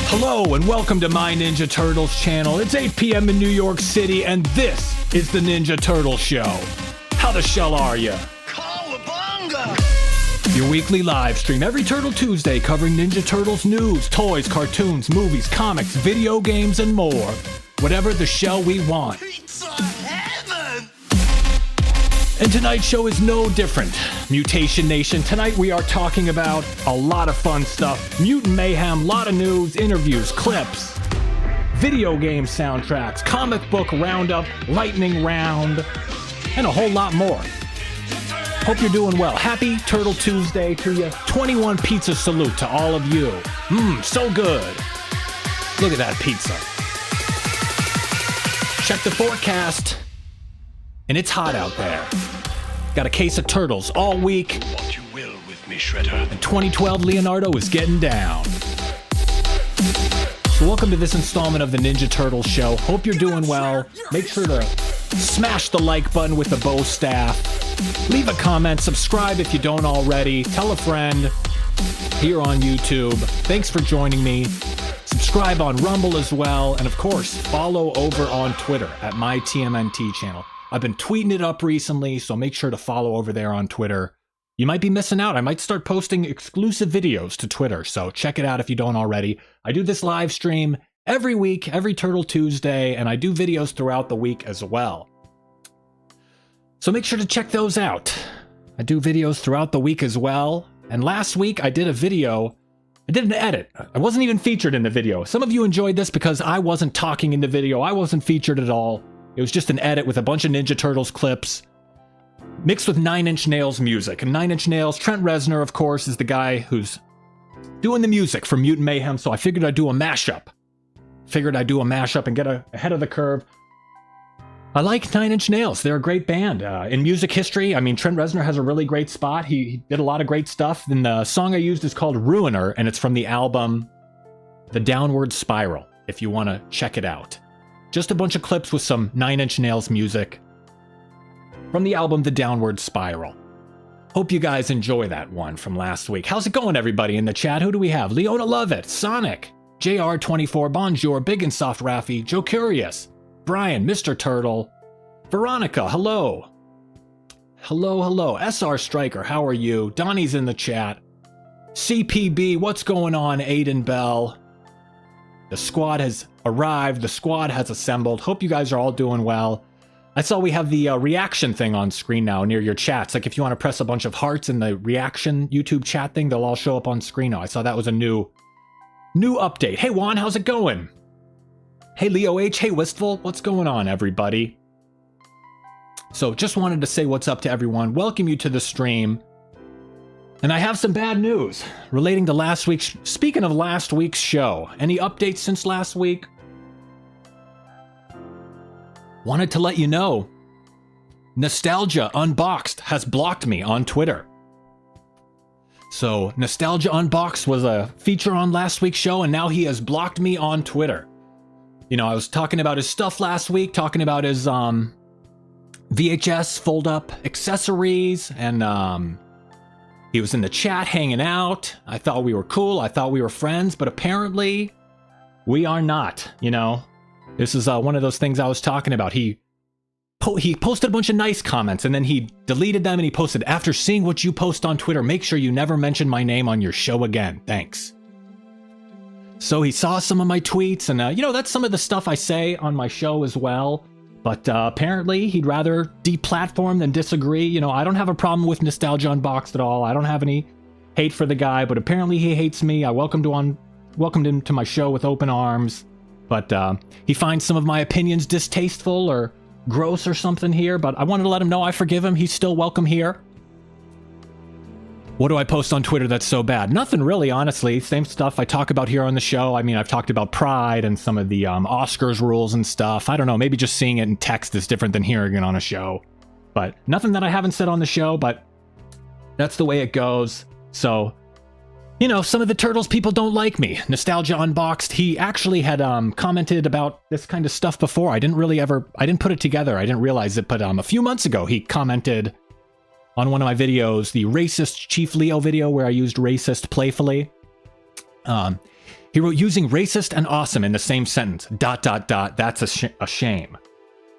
Hello and welcome to my Ninja Turtles channel. It's 8 p.m. in New York City and this is the Ninja Turtle Show. How the shell are you? Cowabunga! Your weekly live stream every Turtle Tuesday covering Ninja Turtles news, toys, cartoons, movies, comics, video games, and more. Whatever the shell we want. Pizza heaven! And tonight's show is no different. Mutation Nation, tonight we are talking about a lot of fun stuff. Mutant Mayhem, lot of news, interviews, clips, video game soundtracks, comic book roundup, lightning round, and a whole lot more. Hope you're doing well. Happy Turtle Tuesday to you. 21 pizza salute to all of you. So good. Look at that pizza. Check the forecast. And it's hot out there. Got a case of turtles all week. What you will with me, Shredder. And 2012 Leonardo is getting down. So welcome to this installment of the Ninja Turtles Show. Hope you're doing well. Make sure to smash the like button with the bow staff. Leave a comment. Subscribe if you don't already. Tell a friend here on YouTube. Thanks for joining me. Subscribe on Rumble as well. And of course, follow over on Twitter at my TMNT channel. I've been tweeting it up recently, so make sure to follow over there on Twitter. You might be missing out. I might start posting exclusive videos to Twitter, so check it out if you don't already. I do this live stream every week, every Turtle Tuesday, and I do videos throughout the week as well. So make sure to check those out. I do videos throughout the week as well. And last week I did a video. I did an edit. I wasn't even featured in the video. Some of you enjoyed this because I wasn't talking in the video. I wasn't featured at all. It was just an edit with a bunch of Ninja Turtles clips mixed with 9 Inch Nails music. And 9 Inch Nails, Trent Reznor, of course, is the guy who's doing the music for Mutant Mayhem. So I figured I'd do a mashup. And get ahead of the curve. I like 9 Inch Nails. They're a great band. In music history, I mean, Trent Reznor has a really great spot. He did a lot of great stuff. And the song I used is called Ruiner, and it's from the album The Downward Spiral, if you want to check it out. Just a bunch of clips with some 9 Inch Nails music from the album The Downward Spiral. Hope you guys enjoy that one from last week. How's it going, everybody in the chat? Who do we have? Leona Lovett, Sonic, JR24, Bonjour, Big and Soft Raffy, Joe Curious, Brian, Mr. Turtle, Veronica, hello. Hello. SR Striker, how are you? Donnie's in the chat. CPB, what's going on, Aiden Bell? The squad has arrived. The squad has assembled. Hope you guys are all doing well. I saw we have the reaction thing on screen now near your chats. Like if you want to press a bunch of hearts in the reaction YouTube chat thing, they'll all show up on screen now. I saw that was a new update. Hey Juan, how's it going? Hey Leo H, hey Wistful, what's going on, everybody? So just wanted to say what's up to everyone. Welcome you to the stream. And I have some bad news relating to last week's... Speaking of last week's show, any updates since last week? Wanted to let you know, Nostalgia Unboxed has blocked me on Twitter. So, Nostalgia Unboxed was a feature on last week's show, and now he has blocked me on Twitter. You know, I was talking about his stuff last week, talking about his VHS fold-up accessories, and he was in the chat hanging out. I thought we were cool. I thought we were friends, but apparently we are not, you know. This is one of those things I was talking about. He posted a bunch of nice comments and then he deleted them and he posted, after seeing what you post on Twitter, make sure you never mention my name on your show again. Thanks. So he saw some of my tweets and, you know, that's some of the stuff I say on my show as well. But apparently he'd rather deplatform than disagree. You know, I don't have a problem with Nostalgia Unboxed at all. I don't have any hate for the guy, but apparently he hates me. I welcomed him to my show with open arms. But he finds some of my opinions distasteful or gross or something here. But I wanted to let him know I forgive him. He's still welcome here. What do I post on Twitter that's so bad? Nothing really, honestly. Same stuff I talk about here on the show. I mean, I've talked about Pride and some of the Oscars rules and stuff. I don't know, maybe just seeing it in text is different than hearing it on a show. But nothing that I haven't said on the show, but that's the way it goes. So, you know, some of the Turtles people don't like me. Nostalgia Unboxed, he actually had commented about this kind of stuff before. I didn't put it together. I didn't realize it, but a few months ago he commented on one of my videos, the Racist Chief Leo video where I used racist playfully. He wrote, using racist and awesome in the same sentence, ... That's a shame.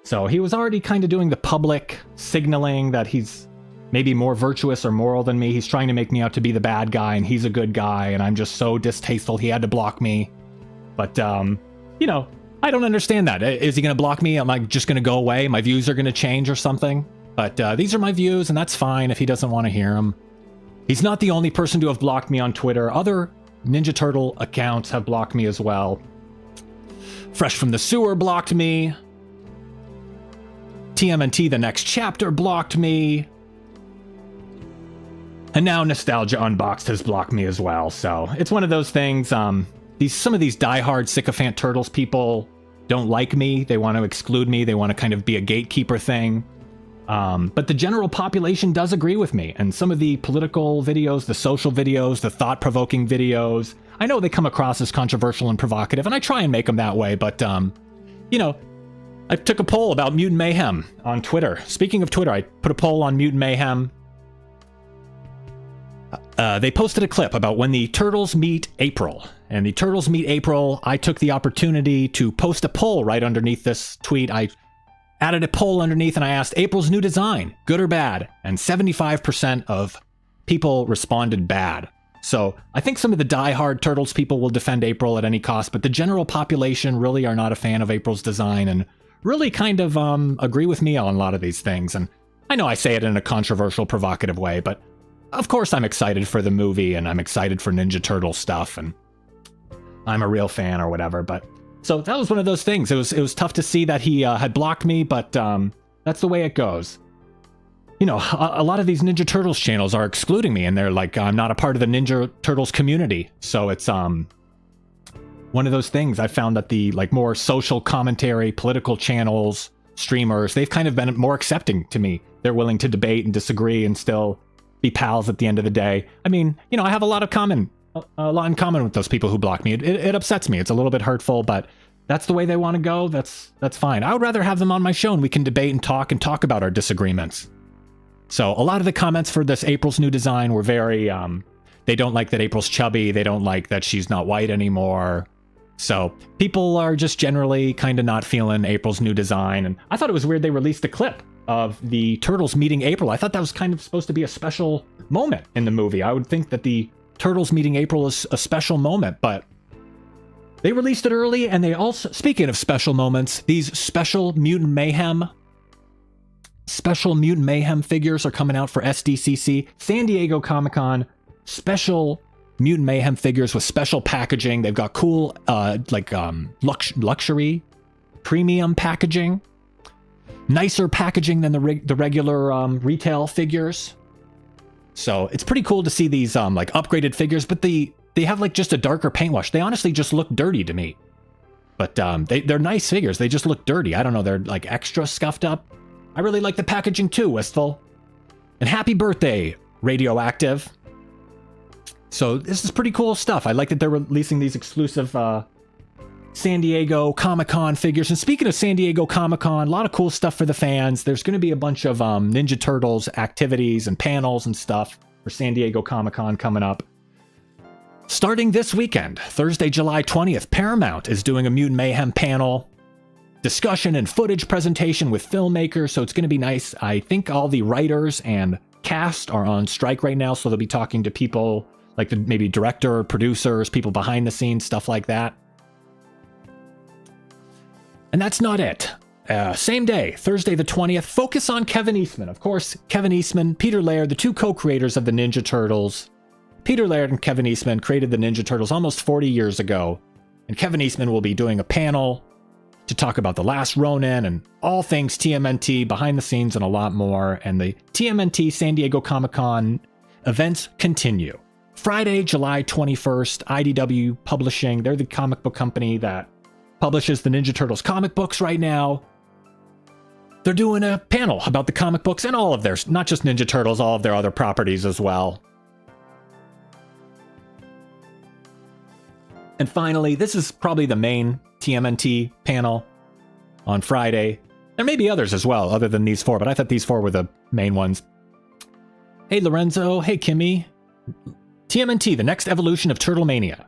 So he was already kind of doing the public signaling that he's maybe more virtuous or moral than me. He's trying to make me out to be the bad guy, and he's a good guy, and I'm just so distasteful he had to block me. But, you know, I don't understand that. Is he going to block me? Am I just going to go away? My views are going to change or something? But these are my views, and that's fine if he doesn't want to hear them. He's not the only person to have blocked me on Twitter. Other Ninja Turtle accounts have blocked me as well. Fresh from the Sewer blocked me. TMNT The Next Chapter blocked me. And now Nostalgia Unboxed has blocked me as well. So it's one of those things. Some of these diehard sycophant Turtles people don't like me. They want to exclude me. They want to kind of be a gatekeeper thing. But the general population does agree with me. And some of the political videos, the social videos, the thought-provoking videos, I know they come across as controversial and provocative, and I try and make them that way. But, you know, I took a poll about Mutant Mayhem on Twitter. Speaking of Twitter, I put a poll on Mutant Mayhem. They posted a clip about when the Turtles meet April. And the Turtles meet April, I took the opportunity to post a poll right underneath this tweet. I added a poll underneath and I asked, April's new design, good or bad? And 75% of people responded bad. So I think some of the diehard Turtles people will defend April at any cost, but the general population really are not a fan of April's design and really kind of agree with me on a lot of these things. And I know I say it in a controversial, provocative way, but of course I'm excited for the movie and I'm excited for Ninja Turtle stuff and I'm a real fan or whatever. But so that was one of those things. It was tough to see that he had blocked me, but that's the way it goes. You know, a lot of these Ninja Turtles channels are excluding me and they're like, I'm not a part of the Ninja Turtles community. So it's one of those things. I found that the like more social commentary, political channels, streamers, they've kind of been more accepting to me. They're willing to debate and disagree and still be pals at the end of the day. I mean, you know, I have a lot in common with those people who block me. It upsets me. It's a little bit hurtful, but that's the way they want to go. That's fine. I would rather have them on my show and we can debate and talk about our disagreements. So a lot of the comments for this April's new design were very, they don't like that April's chubby. They don't like that she's not white anymore. So people are just generally kind of not feeling April's new design. And I thought it was weird they released a clip of the Turtles meeting April. I thought that was kind of supposed to be a special moment in the movie. I would think that the Turtles meeting April is a special moment, but they released it early. And they also, speaking of special moments, these special Mutant Mayhem figures are coming out for SDCC, San Diego Comic-Con, special Mutant Mayhem figures with special packaging. They've got cool, luxury, premium packaging, nicer packaging than the regular retail figures. So it's pretty cool to see these like upgraded figures, but they have like just a darker paint wash. They honestly just look dirty to me. But they're nice figures. They just look dirty. I don't know. They're like extra scuffed up. I really like the packaging too, Wistful. And happy birthday, Radioactive. So this is pretty cool stuff. I like that they're releasing these exclusive San Diego Comic-Con figures. And speaking of San Diego Comic-Con, a lot of cool stuff for the fans. There's going to be a bunch of Ninja Turtles activities and panels and stuff for San Diego Comic-Con coming up. Starting this weekend, Thursday, July 20th, Paramount is doing a Mutant Mayhem panel, discussion and footage presentation with filmmakers, so it's going to be nice. I think all the writers and cast are on strike right now, so they'll be talking to people like maybe director, producers, people behind the scenes, stuff like that. And that's not it. Same day, Thursday the 20th, focus on Kevin Eastman. Of course, Kevin Eastman, Peter Laird, the two co-creators of the Ninja Turtles. Peter Laird and Kevin Eastman created the Ninja Turtles almost 40 years ago. And Kevin Eastman will be doing a panel to talk about The Last Ronin and all things TMNT, behind the scenes, and a lot more. And the TMNT San Diego Comic-Con events continue. Friday, July 21st, IDW Publishing. They're the comic book company that publishes the Ninja Turtles comic books right now. They're doing a panel about the comic books and all of theirs, not just Ninja Turtles, all of their other properties as well. And finally, this is probably the main TMNT panel on Friday. There may be others as well, other than these four, but I thought these four were the main ones. Hey, Lorenzo. Hey, Kimmy. TMNT, the next evolution of Turtle Mania.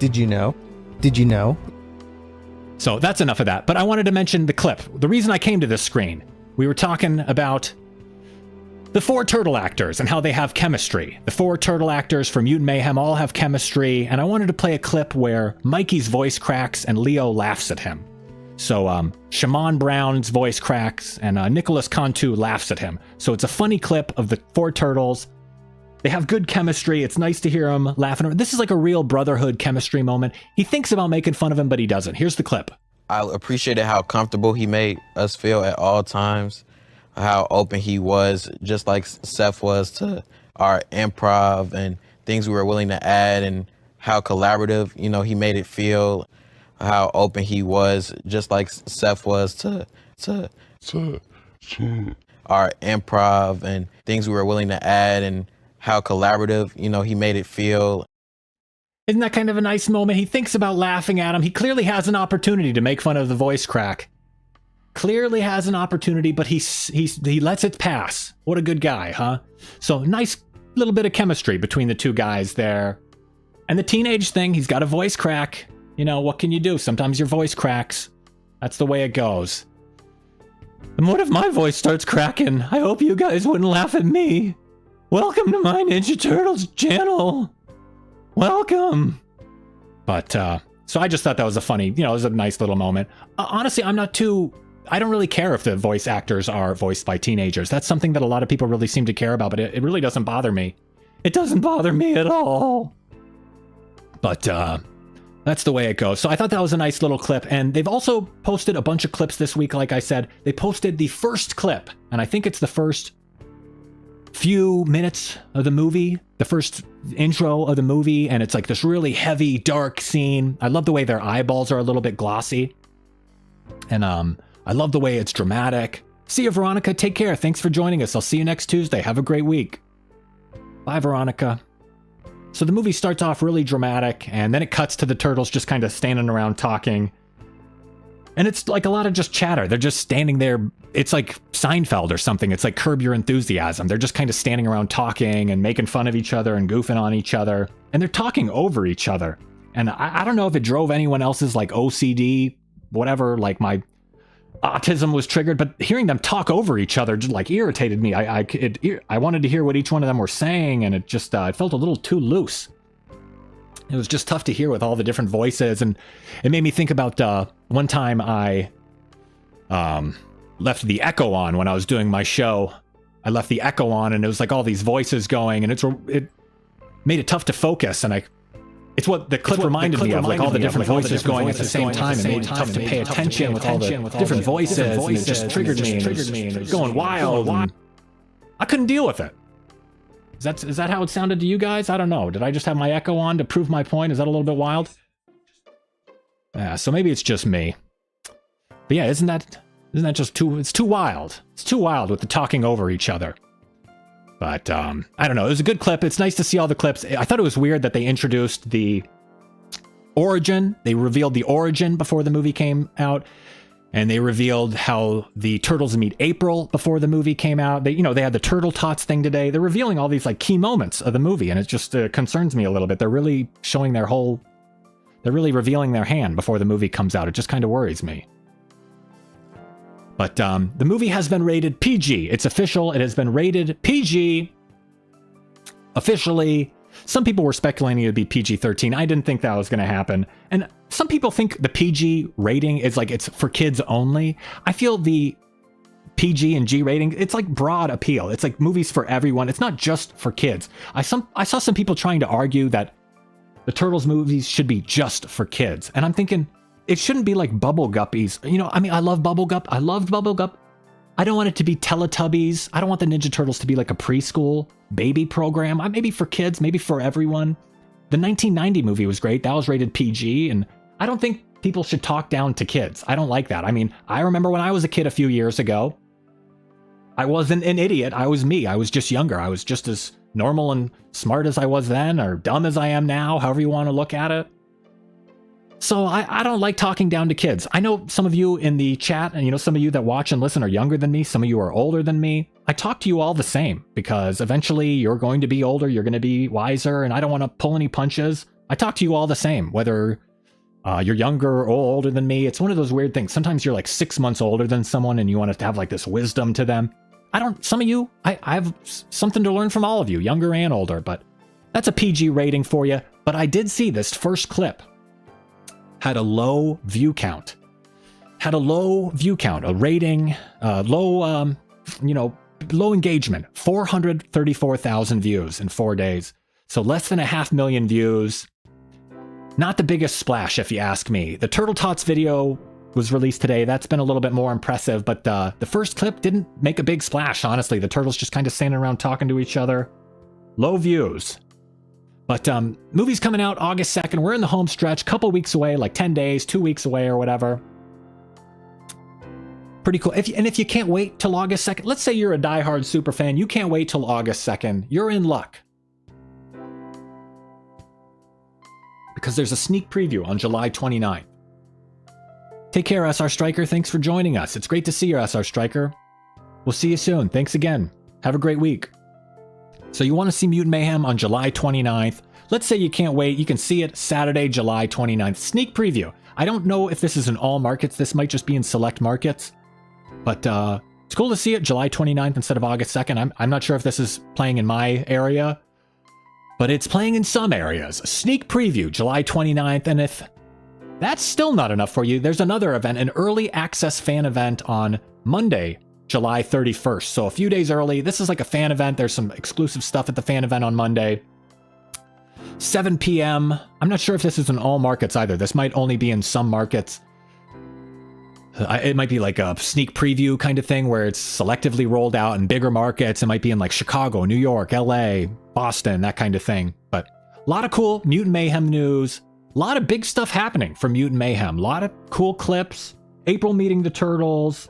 Did you know? Did you know? So that's enough of that. But I wanted to mention the clip. The reason I came to this screen, we were talking about the 4 turtle actors and how they have chemistry. The 4 turtle actors from Mutant Mayhem all have chemistry, and I wanted to play a clip where Mikey's voice cracks and Leo laughs at him. So Shaman Brown's voice cracks and Nicholas Cantu laughs at him. So it's a funny clip of the 4 turtles. They have good chemistry. It's nice to hear him laughing. This is like a real brotherhood chemistry moment. He thinks about making fun of him, but he doesn't. Here's the clip. I appreciated how comfortable he made us feel at all times, how open he was, just like Seth was to our improv and things we were willing to add, and how collaborative, he made it feel, how open he was, just like Seth was to our improv and things we were willing to add, and how collaborative, he made it feel. Isn't that kind of a nice moment? He thinks about laughing at him. He clearly has an opportunity to make fun of the voice crack. Clearly has an opportunity, but he lets it pass. What a good guy, huh? So nice little bit of chemistry between the 2 guys there. And the teenage thing, he's got a voice crack. What can you do? Sometimes your voice cracks. That's the way it goes. And what if my voice starts cracking? I hope you guys wouldn't laugh at me. Welcome to my Ninja Turtles channel. Welcome. But, so I just thought that was a funny, it was a nice little moment. Honestly, I don't really care if the voice actors are voiced by teenagers. That's something that a lot of people really seem to care about, but it really doesn't bother me. It doesn't bother me at all. But, that's the way it goes. So I thought that was a nice little clip. And they've also posted a bunch of clips this week, like I said. They posted the first clip, and I think it's the first few minutes of the movie, the first intro of the movie, and it's like this really heavy, dark scene. I love the way their eyeballs are a little bit glossy. And I love the way it's dramatic. See you, Veronica. Take care. Thanks for joining us. I'll see you next Tuesday. Have a great week. Bye, Veronica. So the movie starts off really dramatic, and then it cuts to the turtles just kind of standing around talking. And it's like a lot of just chatter. They're just standing there. It's like Seinfeld or something. It's like Curb Your Enthusiasm. They're just kind of standing around talking and making fun of each other and goofing on each other. And they're talking over each other. And I don't know if it drove anyone else's like OCD, whatever, like my autism was triggered, but hearing them talk over each other just like irritated me. I wanted to hear what each one of them were saying, and it just it felt a little too loose. It was just tough to hear with all the different voices, and it made me think about one time I left the echo on when I was doing my show. I left the echo on, and it was like all these voices going, and it made it tough to focus, and it's what the clip reminded me of, like all the different voices going at the same time. It made it tough to pay attention with all the different voices, and it just triggered me, and it was going wild. I couldn't deal with it. Is that how it sounded to you guys? I don't know. Did I just have my echo on to prove my point? Is that a little bit wild? Yeah, so maybe it's just me. But yeah, isn't that just it's too wild. It's too wild with the talking over each other. But I don't know. It was a good clip. It's nice to see all the clips. I thought it was weird that they introduced the origin. They revealed the origin before the movie came out. And they revealed how the turtles meet April before the movie came out. They had the Turtle Tots thing today. They're revealing all these like key moments of the movie, and it just concerns me a little bit. They're really showing they're really revealing their hand before the movie comes out. It just kind of worries me. But the movie has been rated PG. It's official. It has been rated PG officially. Some people were speculating it would be PG-13. I didn't think that was going to happen. And some people think the PG rating is like it's for kids only. I feel the PG and G rating, it's like broad appeal. It's like movies for everyone. It's not just for kids. I saw some people trying to argue that the Turtles movies should be just for kids. And I'm thinking it shouldn't be like Bubble Guppies. I love Bubble Gup. I loved Bubble Gup. I don't want it to be Teletubbies. I don't want the Ninja Turtles to be like a preschool baby program. Maybe for kids, maybe for everyone. The 1990 movie was great. That was rated PG, and I don't think people should talk down to kids. I don't like that. I mean, I remember when I was a kid a few years ago, I wasn't an idiot. I was me. I was just younger. I was just as normal and smart as I was then, or dumb as I am now, however you want to look at it. So I don't like talking down to kids. I know some of you in the chat, and some of you that watch and listen are younger than me. Some of you are older than me. I talk to you all the same because eventually you're going to be older. You're going to be wiser, and I don't want to pull any punches. I talk to you all the same, whether you're younger or older than me. It's one of those weird things. Sometimes you're like 6 months older than someone and you want to have like this wisdom to them. Some of you, I have something to learn from all of you, younger and older, but that's a PG rating for you. But I did see this first clip had a low view count. A rating, low engagement, 434,000 views in 4 days. So less than 500,000 views. Not the biggest splash, if you ask me. The Turtle Tots video was released today. That's been a little bit more impressive, but the first clip didn't make a big splash, honestly. The turtles just kind of standing around talking to each other. Low views. But movie's coming out August 2nd. We're in the home stretch, couple weeks away, like 10 days, 2 weeks away or whatever. Pretty cool. If you can't wait till August 2nd, let's say you're a diehard super fan, you can't wait till August 2nd, you're in luck. Because there's a sneak preview on July 29th. Take care, SR Striker. Thanks for joining us. It's great to see you, SR Striker. We'll see you soon. Thanks again. Have a great week. So you want to see Mutant Mayhem on July 29th. Let's say you can't wait. You can see it Saturday, July 29th. Sneak preview. I don't know if this is in all markets. This might just be in select markets. But it's cool to see it July 29th instead of August 2nd. I'm not sure if this is playing in my area, but it's playing in some areas. A sneak preview, July 29th. And if that's still not enough for you, there's another event, an early access fan event on Monday, July 31st. So a few days early. This is like a fan event. There's some exclusive stuff at the fan event on Monday. 7 p.m. I'm not sure if this is in all markets either. This might only be in some markets. It might be like a sneak preview kind of thing where it's selectively rolled out in bigger markets. It might be in like Chicago, New York, LA, Boston, that kind of thing. But a lot of cool Mutant Mayhem news. A lot of big stuff happening from Mutant Mayhem. A lot of cool clips. April meeting the Turtles.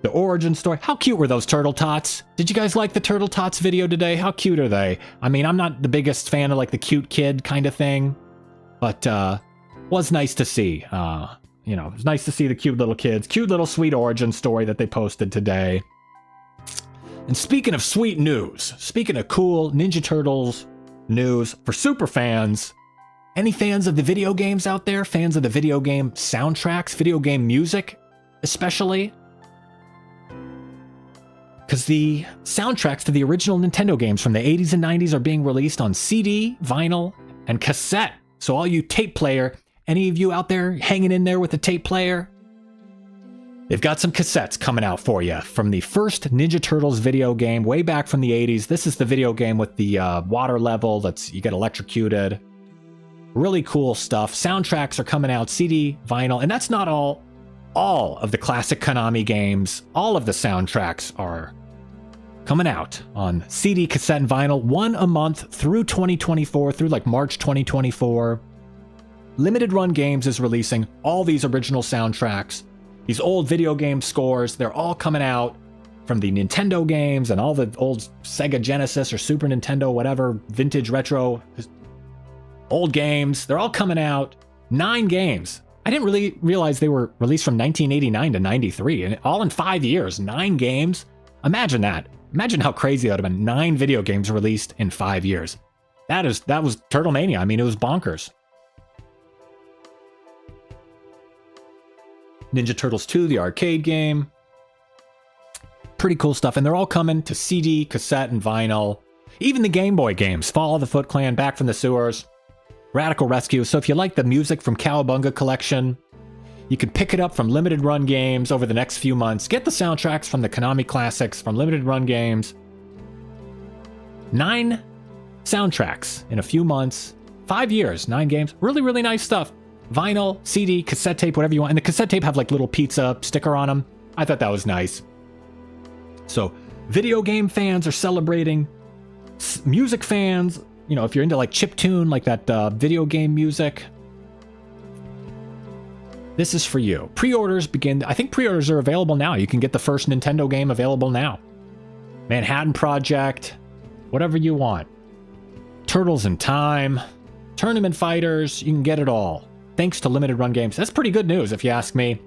The origin story. How cute were those Turtle Tots? Did you guys like the Turtle Tots video today? How cute are they? I mean, I'm not the biggest fan of like the cute kid kind of thing, but was nice to see. It was nice to see the cute little kids. Cute little sweet origin story that they posted today. And speaking of sweet news, speaking of cool Ninja Turtles news for super fans, any fans of the video games out there? Fans of the video game soundtracks, video game music, especially? Because the soundtracks to the original Nintendo games from the 80s and 90s are being released on CD, vinyl, and cassette. So all you tape player, any of you out there hanging in there with a tape player? They've got some cassettes coming out for you from the first Ninja Turtles video game way back from the 80s. This is the video game with the water level you get electrocuted. Really cool stuff. Soundtracks are coming out, CD, vinyl, and that's not all of the classic Konami games. All of the soundtracks are coming out on CD, cassette, and vinyl, one a month through 2024, through like March 2024. Limited Run Games is releasing all these original soundtracks. These old video game scores, they're all coming out from the Nintendo games and all the old Sega Genesis or Super Nintendo, whatever, vintage retro, old games. They're all coming out. 9 games. I didn't really realize they were released from 1989 to 93, and all in 5 years. 9 games. Imagine that. Imagine how crazy that would have been. 9 video games released in 5 years. That was Turtle Mania. I mean, it was bonkers. Ninja Turtles 2, the arcade game. Pretty cool stuff. And they're all coming to CD, cassette, and vinyl. Even the Game Boy games. Fall of the Foot Clan, Back from the Sewers, Radical Rescue. So if you like the music from Cowabunga Collection, you can pick it up from Limited Run Games over the next few months. Get the soundtracks from the Konami classics from Limited Run Games. 9 soundtracks in a few months. 5 years, 9 games. Really, really nice stuff. Vinyl, CD, cassette tape, whatever you want. And the cassette tape have like little pizza sticker on them. I thought that was nice. So video game fans are celebrating. Music fans, if you're into like chiptune, like that video game music, this is for you. Pre-orders begin. I think pre-orders are available now. You can get the first Nintendo game available now. Manhattan Project, whatever you want. Turtles in Time, Tournament Fighters, you can get it all. Thanks to Limited Run Games. That's pretty good news if you ask me.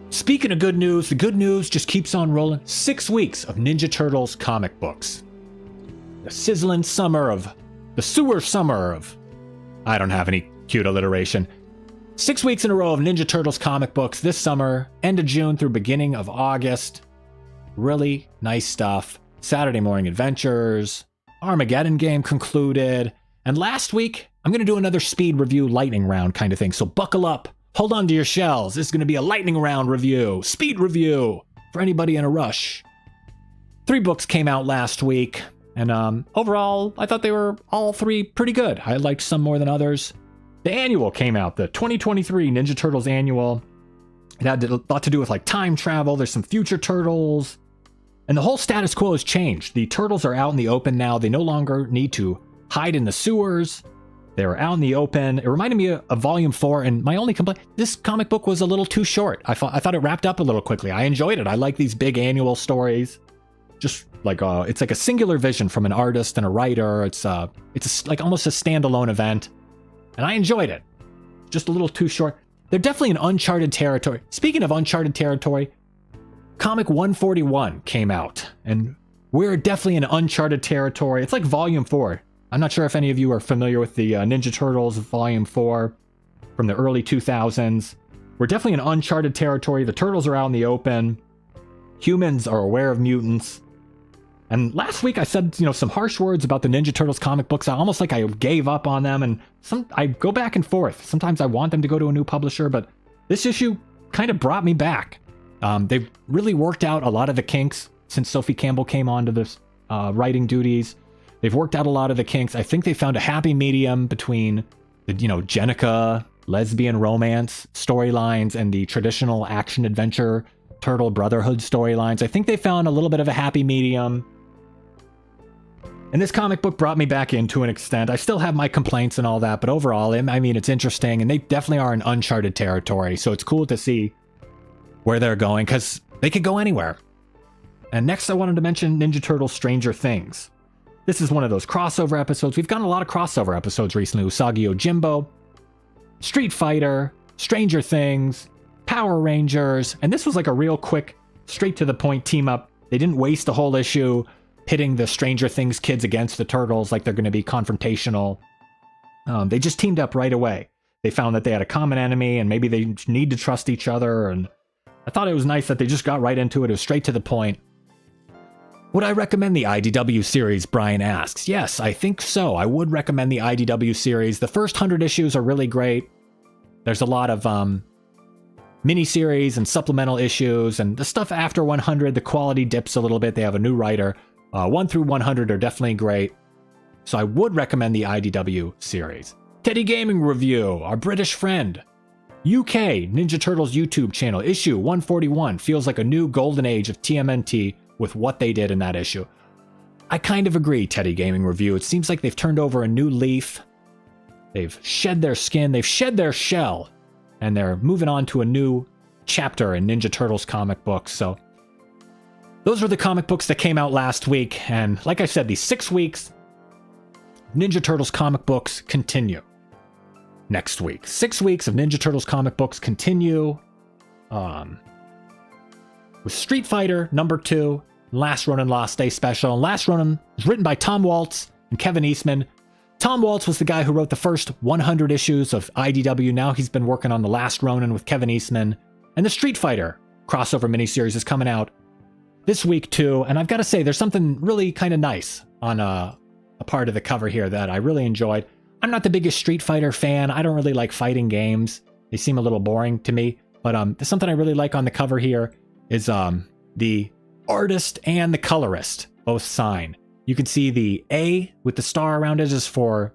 Speaking of good news, the good news just keeps on rolling. 6 weeks of Ninja Turtles comic books. The sizzling summer of... The sewer summer of I don't have any cute alliteration. 6 weeks in a row of Ninja Turtles comic books this summer, end of June through beginning of August. Really nice stuff. Saturday Morning Adventures, Armageddon game concluded, and last week I'm going to do another speed review lightning round kind of thing, so buckle up, hold on to your shells. This is going to be a lightning round review, speed review, for anybody in a rush. 3 books came out last week, and overall I thought they were all 3 pretty good. I liked some more than others. The annual came out, the 2023 Ninja Turtles annual. It had a lot to do with like time travel, there's some future turtles, and the whole status quo has changed. The turtles are out in the open now. They no longer need to hide in the sewers. They're out in the open. It reminded me of Volume 4, and my only complaint, this comic book was a little too short. I thought it wrapped up a little quickly. I enjoyed it. I like these big annual stories. Just like it's like a singular vision from an artist and a writer. It's like almost a standalone event, and I enjoyed it. Just a little too short. They're definitely in uncharted territory. Speaking of uncharted territory, Comic 141 came out, and we're definitely in uncharted territory. It's like Volume 4. I'm not sure if any of you are familiar with the Ninja Turtles Volume 4 from the early 2000s. We're definitely in uncharted territory. The turtles are out in the open. Humans are aware of mutants. And last week I said, some harsh words about the Ninja Turtles comic books. Almost like I gave up on them, and I go back and forth. Sometimes I want them to go to a new publisher, but this issue kind of brought me back. They've really worked out a lot of the kinks since Sophie Campbell came on to this writing duties. They've worked out a lot of the kinks. I think they found a happy medium between the, Jenica, lesbian romance storylines and the traditional action-adventure turtle brotherhood storylines. I think they found a little bit of a happy medium. And this comic book brought me back in to an extent. I still have my complaints and all that, but overall, I mean, it's interesting, and they definitely are in uncharted territory, so it's cool to see where they're going, because they could go anywhere. And next I wanted to mention Ninja Turtles Stranger Things. This is one of those crossover episodes. We've gotten a lot of crossover episodes recently. Usagi Yojimbo, Street Fighter, Stranger Things, Power Rangers, and this was like a real quick, straight to the point team up. They didn't waste a whole issue pitting the Stranger Things kids against the Turtles like they're going to be confrontational. They just teamed up right away. They found that they had a common enemy, and maybe they need to trust each other, and I thought it was nice that they just got right into it. It was straight to the point. Would I recommend the IDW series, Brian asks. Yes, I think so. I would recommend the IDW series. The first 100 issues are really great. There's a lot of miniseries and supplemental issues, and the stuff after 100, the quality dips a little bit. They have a new writer. 1 through 100 are definitely great. So I would recommend the IDW series. Teddy Gaming Review, our British friend. UK Ninja Turtles YouTube channel, issue 141 feels like a new golden age of TMNT with what they did in that issue. I kind of agree, Teddy Gaming Review. It seems like they've turned over a new leaf. They've shed their skin, they've shed their shell, and they're moving on to a new chapter in Ninja Turtles comic books. So those were the comic books that came out last week, and like I said, these 6 weeks, Ninja Turtles comic books continue. Next week, 6 weeks of Ninja Turtles comic books continue with Street Fighter #2, Last Ronin Lost Day Special. And Last Ronin was written by Tom Waltz and Kevin Eastman. Tom Waltz was the guy who wrote the first 100 issues of IDW. Now he's been working on The Last Ronin with Kevin Eastman. And the Street Fighter crossover miniseries is coming out this week too. And I've got to say, there's something really kind of nice on a part of the cover here that I really enjoyed. I'm not the biggest Street Fighter fan. I don't really like fighting games. They seem a little boring to me. But there's something I really like on the cover here is the artist and the colorist both sign. You can see the A with the star around it is for,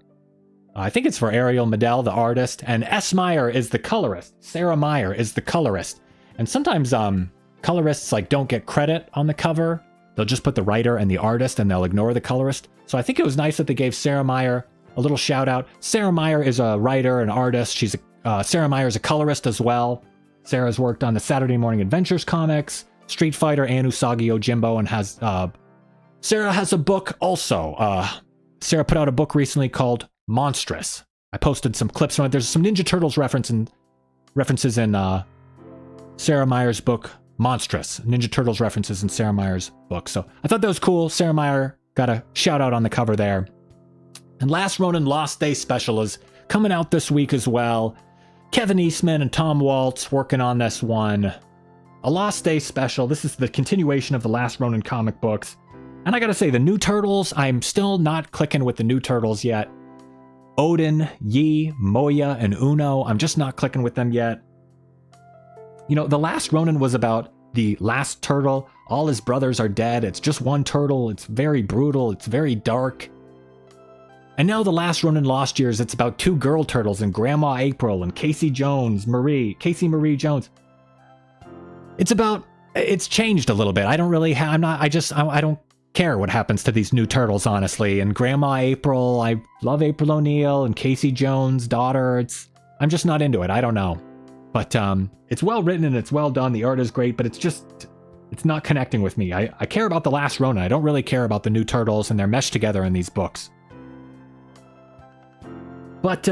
I think it's for Ariel Medel, the artist, and S. Meyer is the colorist. Sarah Meyer is the colorist. And sometimes colorists don't get credit on the cover. They'll just put the writer and the artist and they'll ignore the colorist. So I think it was nice that they gave Sarah Meyer a little shout out. Sarah Meyer is a writer and artist. Sarah Meyer is a colorist as well. Sarah's worked on the Saturday Morning Adventures comics, Street Fighter, and Usagi Yojimbo, and has Sarah has a book also. Sarah put out a book recently called Monstrous. I posted some clips from it. There's some Ninja Turtles references in Sarah Meyer's book Monstrous. Ninja Turtles references in Sarah Meyer's book. So I thought that was cool. Sarah Meyer got a shout out on the cover there. And Last Ronin Lost Day Special is coming out this week as well. Kevin Eastman and Tom Waltz working on this one. A Lost Day special. This is the continuation of the Last Ronin comic books. And I gotta say, the new Turtles, I'm still not clicking with the new Turtles yet. Odin, Yi, Moya, and Uno, I'm just not clicking with them yet. You know, the Last Ronin was about the last turtle. All his brothers are dead. It's just one turtle. It's very brutal. It's very dark. And now the Last Ronin Lost Years, it's about two girl turtles and Grandma April and Casey Marie Jones. It's changed a little bit. I don't care what happens to these new turtles, honestly. And Grandma April, I love April O'Neil and Casey Jones' daughter. I'm just not into it. I don't know. But it's well written and it's well done. The art is great, but it's not connecting with me. I care about the Last Ronin. I don't really care about the new turtles and they're meshed together in these books. But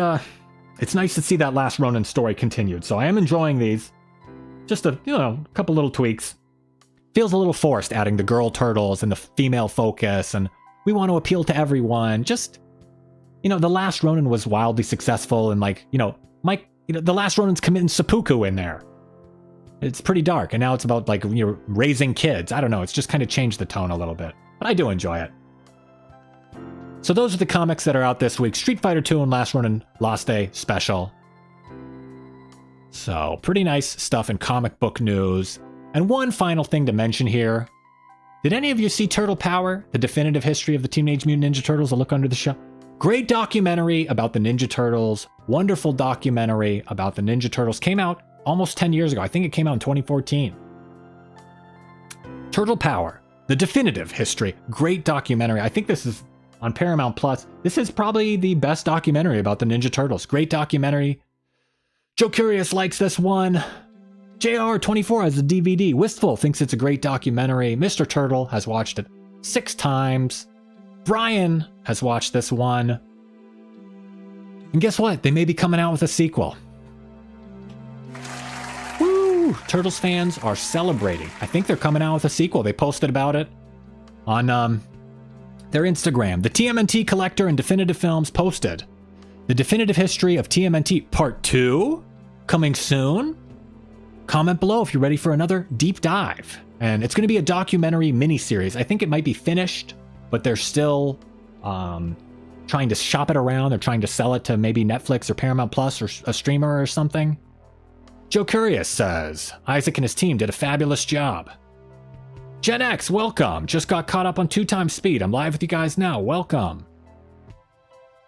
it's nice to see that Last Ronin story continued. So I am enjoying these. Just a couple little tweaks. Feels a little forced adding the girl turtles and the female focus, and we want to appeal to everyone. Just, the Last Ronin was wildly successful, and the Last Ronin's committing seppuku in there. It's pretty dark, and now it's about raising kids. I don't know. It's just kind of changed the tone a little bit, but I do enjoy it. So those are the comics that are out this week: Street Fighter 2 and Last Ronin Lost Day special. So pretty nice stuff in comic book news. And one final thing to mention here. Did any of you see Turtle Power, the definitive history of the Teenage Mutant Ninja Turtles? A look under the show. Great documentary about the Ninja Turtles. Wonderful documentary about the Ninja Turtles. Came out almost 10 years ago. I think it came out in 2014. Turtle Power, the definitive history. Great documentary. I think this is on Paramount Plus. This is probably the best documentary about the Ninja Turtles. Great documentary. Joe Curious likes this one. JR24 has a DVD. Wistful thinks it's a great documentary. Mr. Turtle has watched it 6 times. Brian has watched this one. And guess what? They may be coming out with a sequel. Woo! Turtles fans are celebrating. I think they're coming out with a sequel. They posted about it on their Instagram. The TMNT Collector and Definitive Films posted the definitive history of TMNT Part 2 coming soon. Comment below if you're ready for another deep dive. And it's going to be a documentary miniseries. I think it might be finished, but they're still trying to shop it around. They're trying to sell it to maybe Netflix or Paramount Plus or a streamer or something. Joe Curious says, Isaac and his team did a fabulous job. Gen X, welcome. Just got caught up on 2x speed. I'm live with you guys now. Welcome.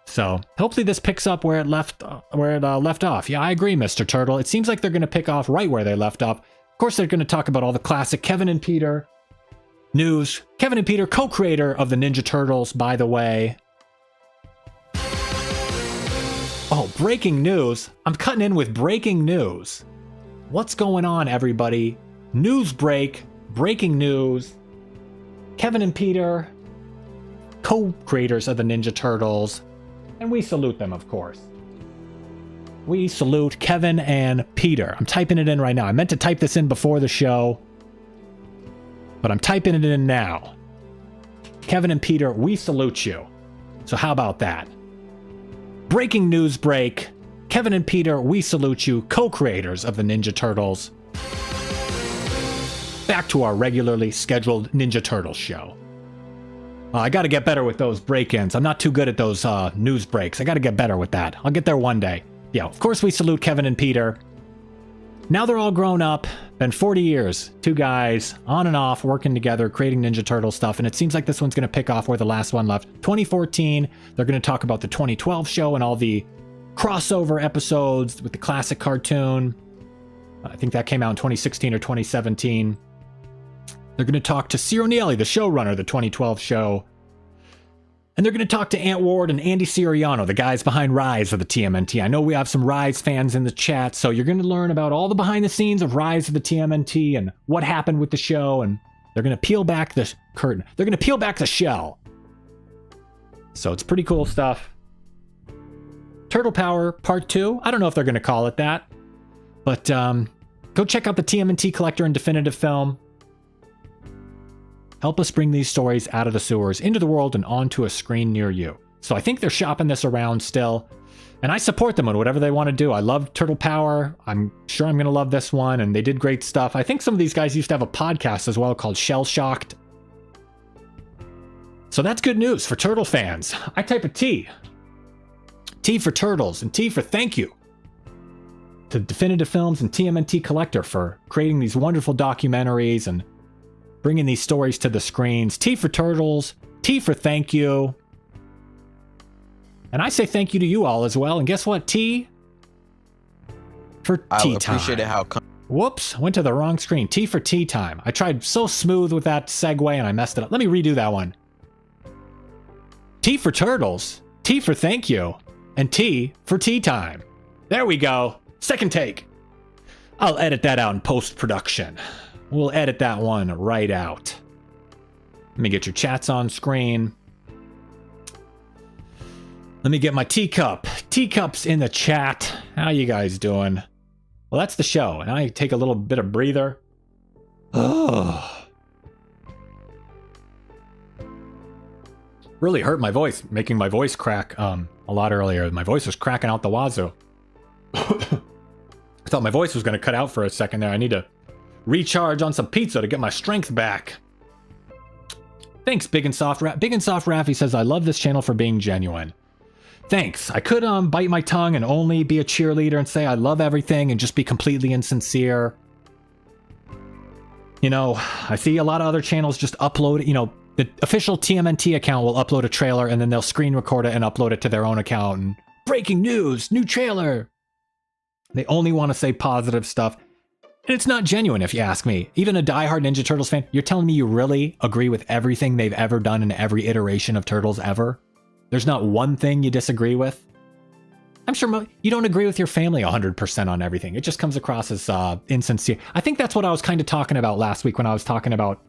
So hopefully this picks up where it left off. Yeah, I agree, Mr. Turtle. It seems like they're going to pick off right where they left off. Of course, they're going to talk about all the classic Kevin and Peter news. Kevin and Peter, co-creator of the Ninja Turtles, by the way. Oh, breaking news. I'm cutting in with breaking news. What's going on, everybody? News break. Breaking news. Kevin and Peter, co-creators of the Ninja Turtles. And we salute them, of course. We salute Kevin and Peter. I'm typing it in right now. I meant to type this in before the show, but I'm typing it in now. Kevin and Peter, we salute you. So how about that? Breaking news break. Kevin and Peter, we salute you, co-creators of the Ninja Turtles. Back to our regularly scheduled Ninja Turtles show. I got to get better with those break-ins. I'm not too good at those news breaks. I got to get better with that. I'll get there one day. Yeah, of course we salute Kevin and Peter. Now they're all grown up. Been 40 years. 2 guys, on and off, working together, creating Ninja Turtle stuff. And it seems like this one's going to pick off where the last one left. 2014, they're going to talk about the 2012 show and all the crossover episodes with the classic cartoon. I think that came out in 2016 or 2017. They're going to talk to Ciro Neely, the showrunner of the 2012 show. And they're going to talk to Ant Ward and Andy Siriano, the guys behind Rise of the TMNT. I know we have some Rise fans in the chat, so you're going to learn about all the behind the scenes of Rise of the TMNT and what happened with the show, and they're going to peel back the curtain. They're going to peel back the shell. So it's pretty cool stuff. Turtle Power Part 2. I don't know if they're going to call it that, but go check out the TMNT Collector and Definitive Film. Help us bring these stories out of the sewers, into the world, and onto a screen near you. So I think they're shopping this around still. And I support them on whatever they want to do. I love Turtle Power. I'm sure I'm going to love this one. And they did great stuff. I think some of these guys used to have a podcast as well called Shell Shocked. So that's good news for Turtle fans. I type a T. T for Turtles and T for thank you to Definitive Films and TMNT Collector for creating these wonderful documentaries and bringing these stories to the screens. T for Turtles. T for thank you. And I say thank you to you all as well. And guess what? T for tea time. I appreciate it how... Whoops, went to the wrong screen. T for tea time. I tried so smooth with that segue and I messed it up. Let me redo that one. T for Turtles. T for thank you. And T for tea time. There we go. Second take. I'll edit that out in post-production. We'll edit that one right out. Let me get your chats on screen. Let me get my teacup. Teacups in the chat. How you guys doing? Well, that's the show. And I take a little bit of breather. Oh. Really hurt my voice, making my voice crack a lot earlier. My voice was cracking out the wazoo. I thought my voice was going to cut out for a second there. I need to recharge on some pizza to get my strength back. Thanks, Big and Soft Rap. Big and Soft Raffy says, I love this channel for being genuine. Thanks. I could bite my tongue and only be a cheerleader and say I love everything and just be completely insincere. You know, I see a lot of other channels just upload, you know, the official TMNT account will upload a trailer and then they'll screen record it and upload it to their own account. And breaking news, new trailer. They only want to say positive stuff. And it's not genuine if you ask me. Even a diehard Ninja Turtles fan, you're telling me you really agree with everything they've ever done in every iteration of Turtles ever? There's not one thing you disagree with? I'm sure you don't agree with your family 100% on everything. It just comes across as insincere. I think that's what I was kind of talking about last week when I was talking about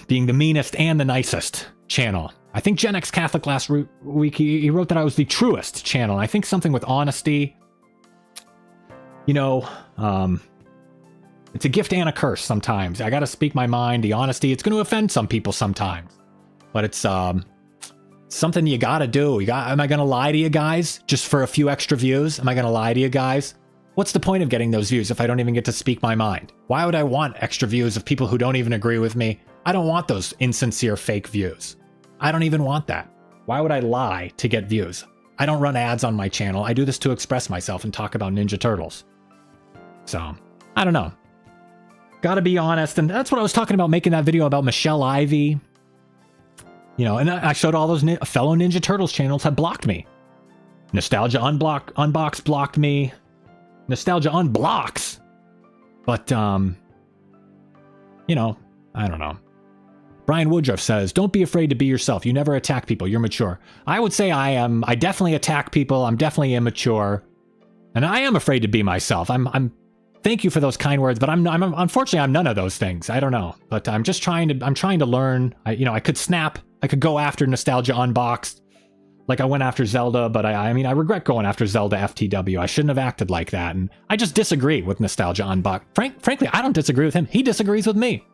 being the meanest and the nicest channel. I think Gen X Catholic last week, he wrote that I was the truest channel. I think something with honesty, you know, it's a gift and a curse sometimes. I got to speak my mind. The honesty, it's going to offend some people sometimes. But it's something you got to do. Am I going to lie to you guys just for a few extra views? Am I going to lie to you guys? What's the point of getting those views if I don't even get to speak my mind? Why would I want extra views of people who don't even agree with me? I don't want those insincere fake views. I don't even want that. Why would I lie to get views? I don't run ads on my channel. I do this to express myself and talk about Ninja Turtles. So, I don't know. Gotta be honest, and that's what I was talking about making that video about Michelle Ivy. You know, and I showed all those fellow Ninja Turtles channels have blocked me. Nostalgia Unbox blocked me. Nostalgia Unblocks. But, you know, I don't know. Brian Woodruff says, don't be afraid to be yourself. You never attack people. You're mature. I would say I am. I definitely attack people. I'm definitely immature. And I am afraid to be myself. Thank you for those kind words, but unfortunately, I'm none of those things. I don't know. But I'm trying to learn. I could snap. I could go after Nostalgia Unboxed. Like I went after Zelda, but I regret going after Zelda FTW. I shouldn't have acted like that. And I just disagree with Nostalgia Unboxed. Frankly, I don't disagree with him. He disagrees with me.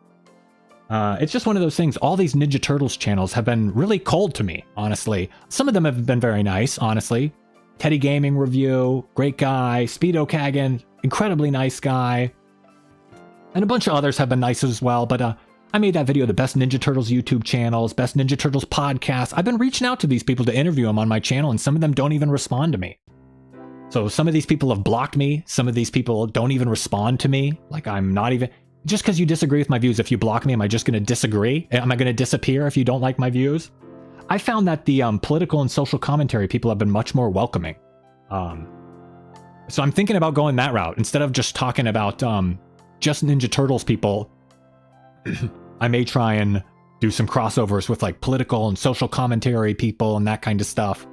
It's just one of those things. All these Ninja Turtles channels have been really cold to me, honestly. Some of them have been very nice, honestly. Teddy Gaming Review, great guy. Speedo Kagan, incredibly nice guy. And a bunch of others have been nice as well, but I made that video, the best Ninja Turtles YouTube channels, best Ninja Turtles podcast. I've been reaching out to these people to interview them on my channel, and some of them don't even respond to me. So some of these people have blocked me. Some of these people don't even respond to me. Like I'm not even... Just because you disagree with my views, if you block me, am I just going to disagree? Am I going to disappear if you don't like my views? I found that the political and social commentary people have been much more welcoming. So I'm thinking about going that route. Instead of just talking about just Ninja Turtles people, I may try and do some crossovers with like political and social commentary people and that kind of stuff.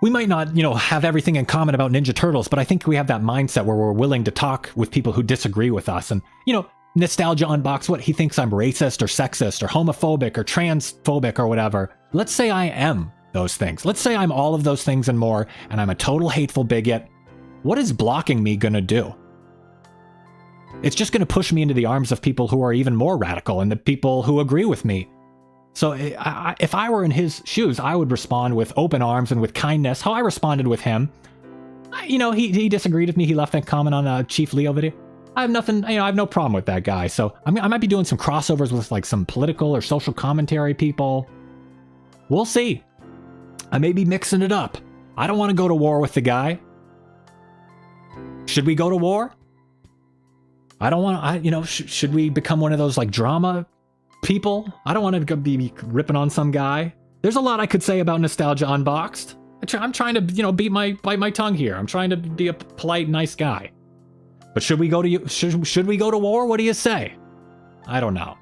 We might not, have everything in common about Ninja Turtles, but I think we have that mindset where we're willing to talk with people who disagree with us. And, Nostalgia Unbox, what he thinks I'm racist or sexist or homophobic or transphobic or whatever. Let's say I am those things. Let's say I'm all of those things and more, and I'm a total hateful bigot. What is blocking me gonna do? It's just gonna push me into the arms of people who are even more radical and the people who agree with me. So if I were in his shoes, I would respond with open arms and with kindness. How I responded with him, you know, he disagreed with me. He left a comment on a Chief Leo video. I have nothing, you know, I have no problem with that guy. So I might be doing some crossovers with like some political or social commentary people. We'll see. I may be mixing it up. I don't want to go to war with the guy. Should we go to war? I don't want to, you know, should we become one of those like drama people? I don't want to be ripping on some guy. There's a lot I could say about Nostalgia Unboxed. I'm trying to, you know, bite my tongue here. I'm trying to be a polite, nice guy. But should we go to should we go to war? What do you say? I don't know.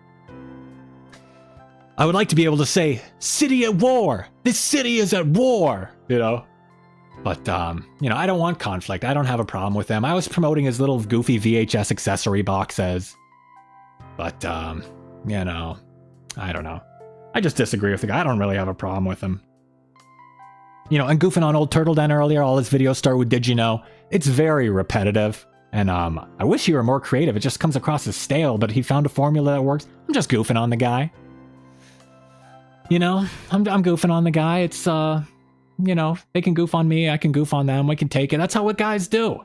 I would like to be able to say, city at war. This city is at war, you know. But, you know, I don't want conflict. I don't have a problem with them. I was promoting his little goofy VHS accessory boxes. But, you know, I don't know. I just disagree with the guy. I don't really have a problem with him. You know, and goofing on old Turtle Den earlier, all his videos start with "Did you know?" It's very repetitive. And I wish he were more creative. It just comes across as stale, but he found a formula that works. I'm just goofing on the guy. You know, I'm goofing on the guy. It's, you know, they can goof on me. I can goof on them. We can take it. That's how what guys do.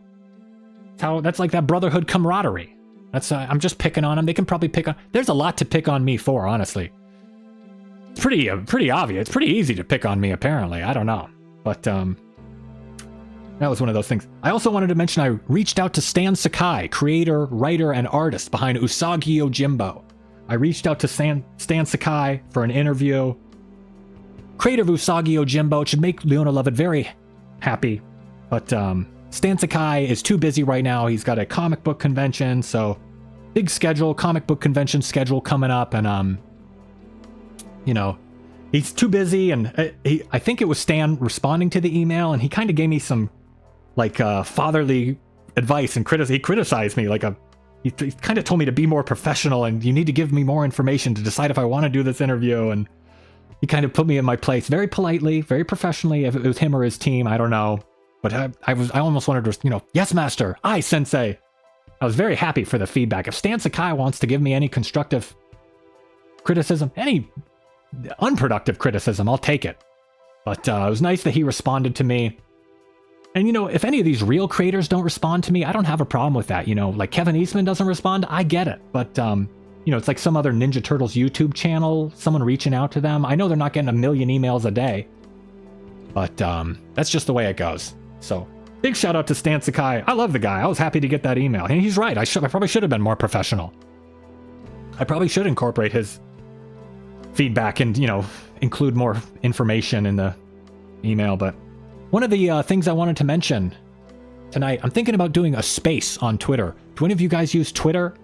That's like that brotherhood camaraderie. That's, I'm just picking on them. They can probably pick on, there's a lot to pick on me for, honestly. It's pretty obvious. It's pretty easy to pick on me, apparently. I don't know. But, that was one of those things. I also wanted to mention I reached out to Stan Sakai, creator, writer, and artist behind Usagi Yojimbo. I reached out to Stan Sakai for an interview. Creator of Usagi Yojimbo. It should make Leona Lovett very happy. But Stan Sakai is too busy right now. He's got a comic book convention, so big schedule, comic book convention schedule coming up, and you know, he's too busy. And I think it was Stan responding to the email, and he kind of gave me some like fatherly advice and he criticized me like he kind of told me to be more professional and you need to give me more information to decide if I want to do this interview, and he kind of put me in my place very politely, very professionally. If it was him or his team, I don't know, but I almost wanted to, you know, yes master, I sensei. I was very happy for the feedback. If Stan Sakai wants to give me any constructive criticism, any unproductive criticism, I'll take it. But it was nice that he responded to me. And, you know, if any of these real creators don't respond to me, I don't have a problem with that. You know, like Kevin Eastman doesn't respond, I get it. But, you know, it's like some other Ninja Turtles YouTube channel, someone reaching out to them. I know they're not getting a million emails a day. But that's just the way it goes. So, big shout out to Stan Sakai. I love the guy. I was happy to get that email. And he's right. I probably should have been more professional. I probably should incorporate his feedback and, you know, include more information in the email. But one of the things I wanted to mention tonight, I'm thinking about doing a space on Twitter. Do any of you guys use Twitter?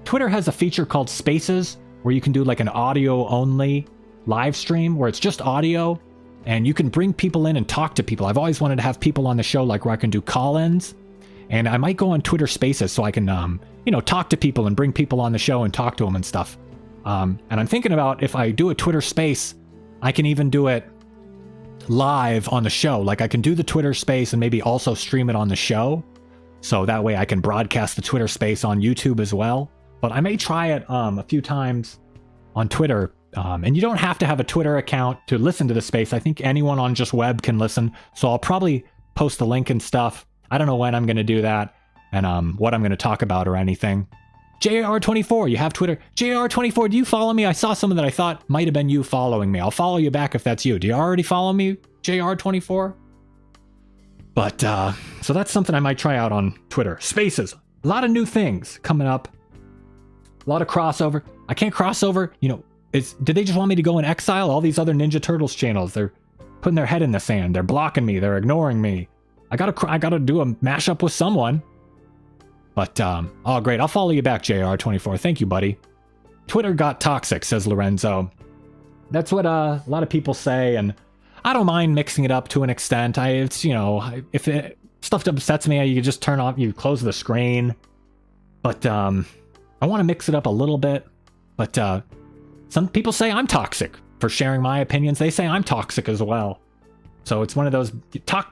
Twitter has a feature called Spaces where you can do like an audio only live stream where it's just audio and you can bring people in and talk to people. I've always wanted to have people on the show like where I can do call-ins, and I might go on Twitter Spaces so I can, you know, talk to people and bring people on the show and talk to them and stuff. And I'm thinking about if I do a Twitter space, I can even do it live on the show. Like I can do the Twitter space and maybe also stream it on the show. So that way I can broadcast the Twitter space on YouTube as well. But I may try it a few times on Twitter. And you don't have to have a Twitter account to listen to the space. I think anyone on just web can listen. So I'll probably post the link and stuff. I don't know when I'm going to do that and what I'm going to talk about or anything. JR24, you have Twitter. JR24, do you follow me? I saw someone that I thought might have been you following me. I'll follow you back if that's you. Do you already follow me, JR24? But, so that's something I might try out on Twitter. Spaces. A lot of new things coming up. A lot of crossover. I can't cross over. You know, did they just want me to go in exile? All these other Ninja Turtles channels, they're putting their head in the sand. They're blocking me. They're ignoring me. I gotta do a mashup with someone. But, oh great, I'll follow you back, JR24. Thank you, buddy. Twitter got toxic, says Lorenzo. That's what a lot of people say, and I don't mind mixing it up to an extent. It's, you know, if stuff upsets me, you just turn off, you close the screen. But, I want to mix it up a little bit. But, some people say I'm toxic for sharing my opinions. They say I'm toxic as well. So it's one of those,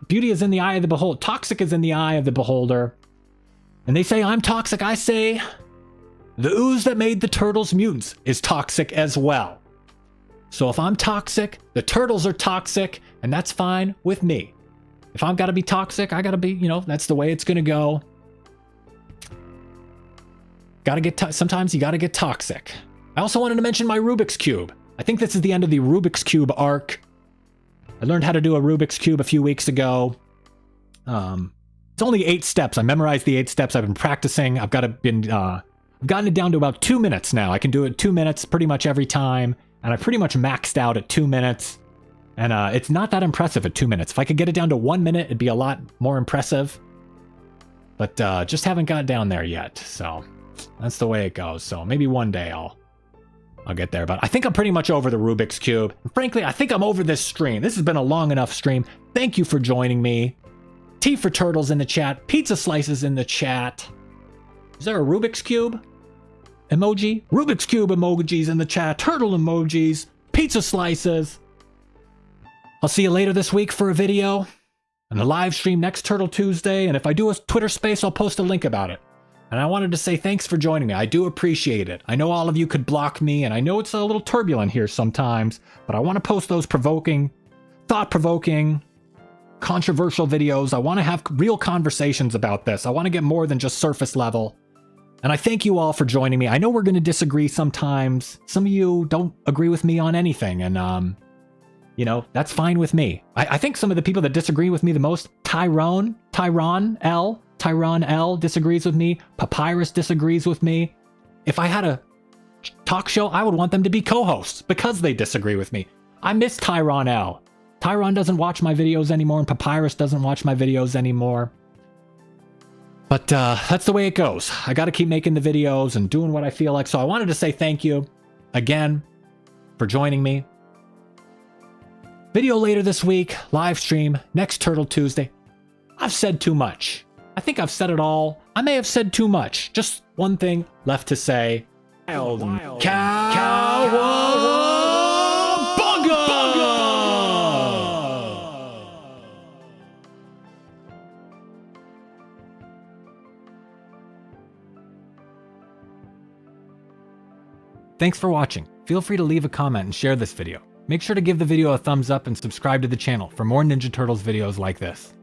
beauty is in the eye of the beholder. Toxic is in the eye of the beholder. And they say I'm toxic. I say the ooze that made the turtles mutants is toxic as well. So if I'm toxic, the turtles are toxic, and that's fine with me. If I've got to be toxic, I got to be, that's the way it's going to go. Sometimes you got to get toxic. I also wanted to mention my Rubik's Cube. I think this is the end of the Rubik's Cube arc. I learned how to do a Rubik's Cube a few weeks ago. It's only 8 steps. I memorized the 8 steps. I've been practicing. I've gotten it down to about 2 minutes now. I can do it 2 minutes pretty much every time. And I pretty much maxed out at 2 minutes. And it's not that impressive at 2 minutes. If I could get it down to 1 minute, it'd be a lot more impressive. But just haven't got down there yet. So that's the way it goes. So maybe one day I'll get there. But I think I'm pretty much over the Rubik's Cube. And frankly, I think I'm over this stream. This has been a long enough stream. Thank you for joining me. T for Turtles in the chat. Pizza Slices in the chat. Is there a Rubik's Cube emoji? Rubik's Cube emojis in the chat. Turtle emojis. Pizza Slices. I'll see you later this week for a video and a live stream next Turtle Tuesday. And if I do a Twitter space, I'll post a link about it. And I wanted to say thanks for joining me. I do appreciate it. I know all of you could block me, and I know it's a little turbulent here sometimes, but I want to post those thought-provoking, controversial videos. I want to have real conversations about this. I want to get more than just surface level. And I thank you all for joining me. I know we're going to disagree sometimes. Some of you don't agree with me on anything, and that's fine with me. I think some of the people that disagree with me the most, Tyrone L disagrees with me. Papyrus disagrees with me. If I had a talk show, I would want them to be co-hosts because they disagree with me. I miss Tyrone L. Tyrone doesn't watch my videos anymore, and Papyrus doesn't watch my videos anymore. But that's the way it goes. I got to keep making the videos and doing what I feel like. So I wanted to say thank you again for joining me. Video later this week, live stream, next Turtle Tuesday. I've said too much. I think I've said it all. I may have said too much. Just one thing left to say. Cowabunga! Thanks for watching. Feel free to leave a comment and share this video. Make sure to give the video a thumbs up and subscribe to the channel for more Ninja Turtles videos like this.